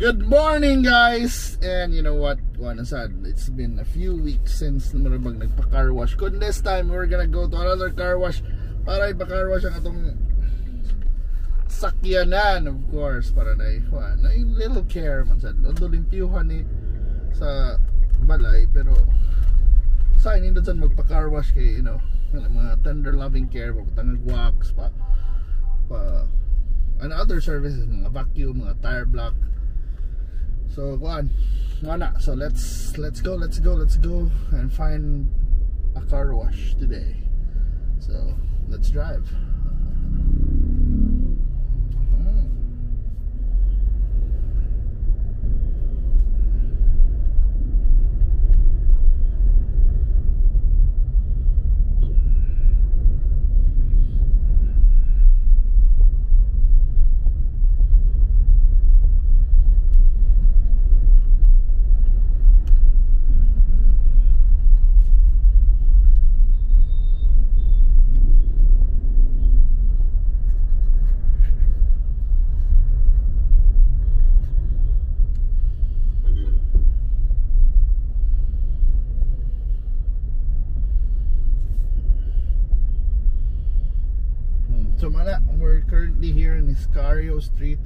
Good morning, guys! And you know what? It's been a few weeks since marabag nagpa-car wash. Kung this time we're gonna go to another car wash para ipa-car wash ang atong sakyanan, of course, para na little care man sad. Although limpyuhan ni sa balay, pero sa hindi doon magpa-car wash kay, you know, mga tender loving care, pagtangag wax pa and other services, mga vacuum, mga tire block. So so let's go and find a car wash today. So let's drive. So we're currently here in Iscario Street,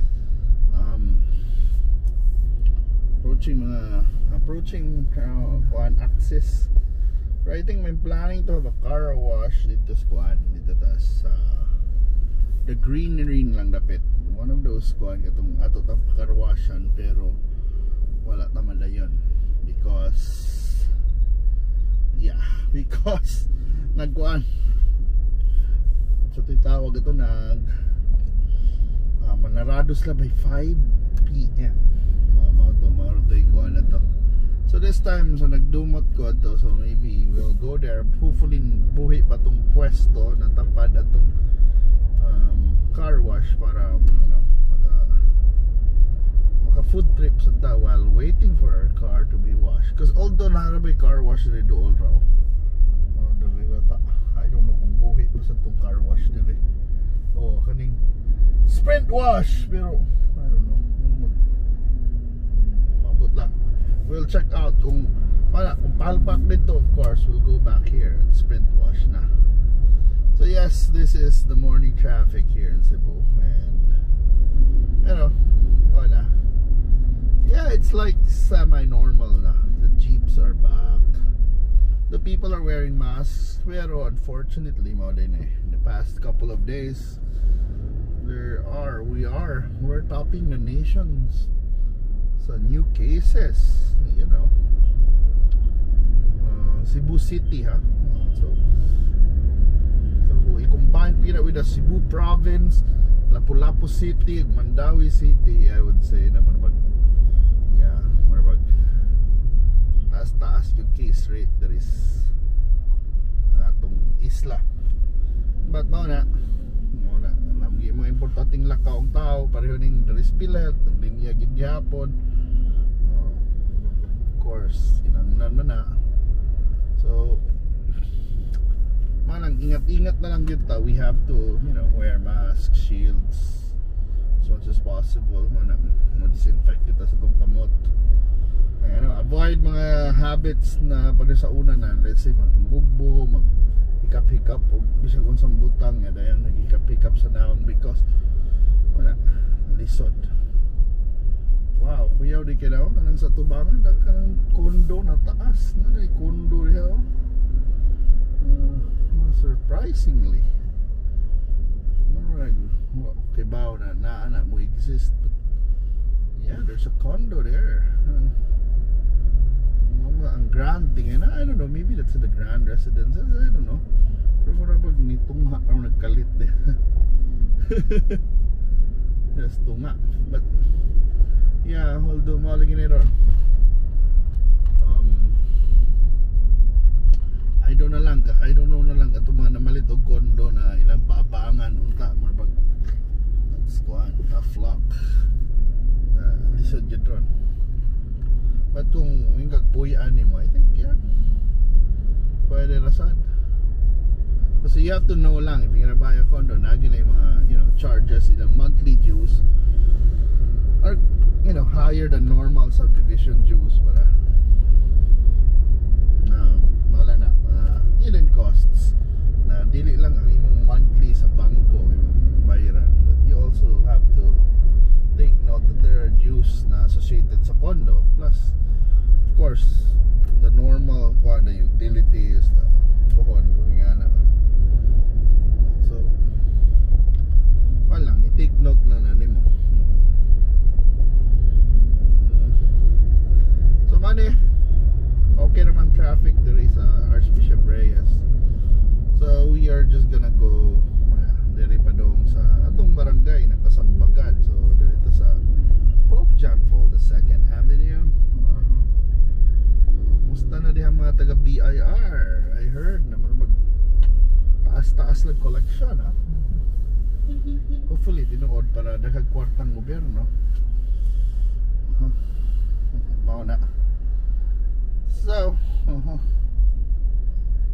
approaching access. But I think I'm planning to have a car wash dito sa the Greenery lang dapit. One of those katong ato ta car washan, pero wala naman na yun because so tawag ito manarado sila by 5 PM. So this time, so nagdumot ko ito, so maybe we'll go there. Hopefully buhi pa tong Puesto na tapad atong car wash para maka food trip sa ta while waiting for our car to be washed. Because although narabay car wash rin doon raw, I don't know kung buhi pa sa itong car wash dire. Kaning sprint wash, pero I don't know, mabot lang. We'll check out kung palpak dito. Of course we'll go back here at sprint wash na. So yes, this is the morning traffic here in Cebu, and you know, it's like semi-normal na. The jeeps are back. The people are wearing masks, pero unfortunately, in the past couple of days, we're topping the nation's new cases. You know, Cebu City, so we combine it with the Cebu Province, Lapu-Lapu City, Mandawi City. I would say na taas yung case rate there is atong isla. But mga importanteng lakaw ang tao, pareho ning there is pilat, linya gid gyapon. Of course, inangnan man na. So manang ingat-ingat na lang gyud ta. We have to, wear masks, shields as much as possible. Mo disinfect kita sa tong kamot. Avoid mga habits na para sa una na, let's say maghingugbo, mag-hikap-hikap o bisag kung sambutang dayan nag-hikap-hikap sa nawang because lisod. Wow, kuyaw di kinaw kanang sa tubangan kanang kondo na taas na kondo diha. Surprisingly okay ba na mo exist, but yeah, there's a condo there. Ang grand thing, I don't know, maybe that's the grand residence, I don't know, pero marabag ni tungha ang nagkalit de. Yes, tungha, but yeah, although maligin ron, I don't know na lang ato mga namalit og kondo na ilang paapangan unta marabag that's a flock lisod jud ron. But kung yung kagpuyan mo, I think pwede rasad. Kasi you have to know lang, if you're gonna buy a condo, naging na yung mga, charges, ilang monthly dues are, high higher than normal subdivision dues para wala na hidden costs na dili lang ang imong monthly sa bangko yung bayaran, but you also have to take note that there are dues na associated sa condo, plus of course the normal the utilities na buhon nga na. So walang i-take note lang na nimo. So mani okay naman traffic there is Archbishop Reyes. So we are just gonna go diri pa dong sa atong barangay na Kasambagan. So dito sa Pope John Paul II Avenue. Musta na diha mga taga BIR? I heard na mag taas-taas lang collection ha. Hopefully tinuod para daghang kwartang gobyerno. Mao na. So,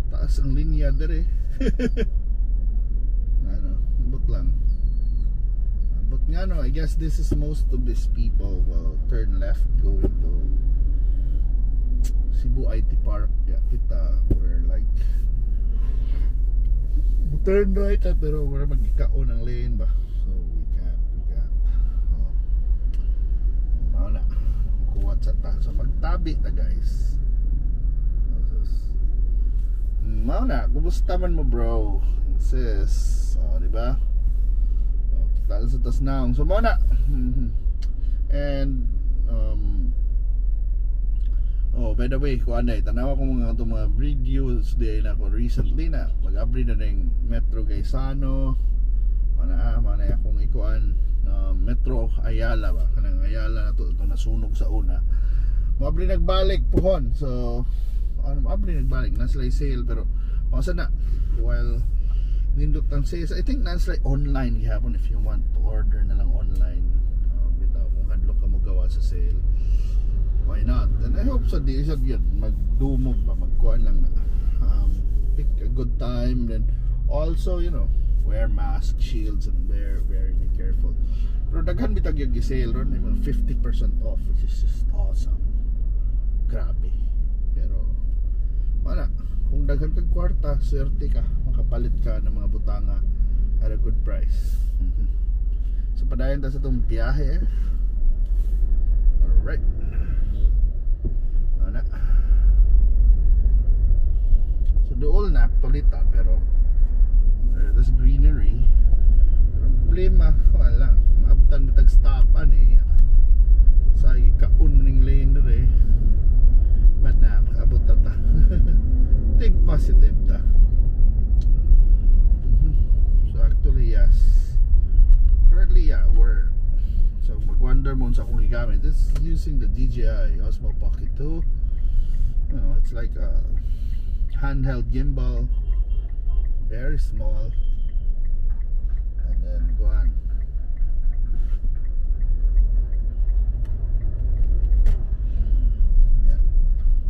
taas ang linya dere. But lang. But nga no, I guess this is most of these people will turn left going to Cebu IT Park. Yeah, kita we're like turn right pero wala magikao ng lane ba. So we can't. Wala. Kuwat sa ta. So magtabi ta guys. Mao na, kumusta man mo bro? Sis, diba? Kita sa tas naong. So mao na. And by the way, ko anay tanaw ko mga videos day na ko recently na mag-upgrade na ng Metro Gaisano. Mana akong ikuan Metro Ayala ba? Kanang Ayala na to nasunog sa una. Mo-upgrade nagbalik puhon. So nagbalik na sila sale pero masa na while nindot ang sales I think na sila online gihapon if you want to order na lang online bitaw kung hadlok ka mo gawa sa sale, why not? And I hope so di siya yun magdumog ba magkuhan lang na pick a good time, then also wear mask, shields, and very careful. Pero daghan bitag yung sale ron may mga 50% off which is just awesome, grabe. Pero wala, kung daghan kag kwarta, swerte ka, makapalit ka ng mga butanga at a good price. So padayon ta sa itong biyahe. Alright. Wala. So dool na actually ta, pero there's Greenery. Pero problema, wala, maabtan bitag stopan sa ikaun ning lane rin but na makabot ta think positive ta. So actually yes, currently we're so mag-wonder mo sa akong gigamit. This is using the DJI Osmo Pocket 2. It's like a handheld gimbal, very small, and then go on.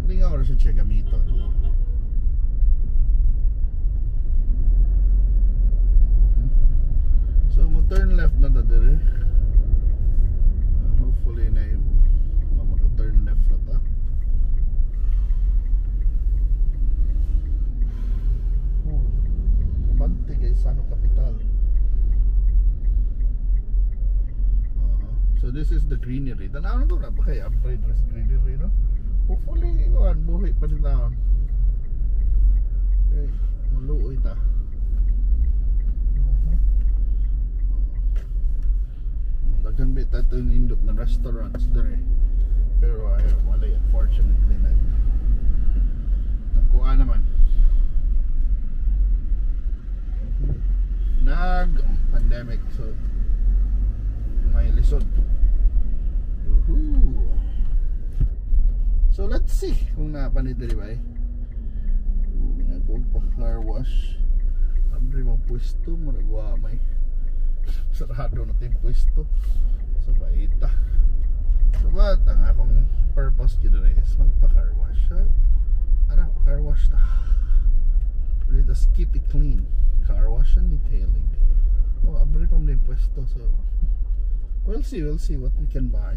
Hindi nga oras siya gamiton. So mo turn left na ta dire. Hopefully na yung maka-turn left na ta. Kabante guys, ano kapital. So this is the Greenery. Tanaw na to na ba kaya upgrade res Greenery no? Hopefully, buhay pa nila. Okay, maluoy ta. Daghan bita ito yung indok na restaurants there. Pero wala yan, fortunately na. Nakuha naman. Pandemic, so may lisod. Woohoo! So let's see kung napanitiri ba nagawag pa carwash. Abri mong pwesto, maragwa may sarado natin pwesto. So baita. So ba't ang akong purpose yun rin is magpa-carwash. So pa-carwash na. Let us keep it clean. Carwash and detailing. Abri pa may pwesto. So we'll see what we can buy.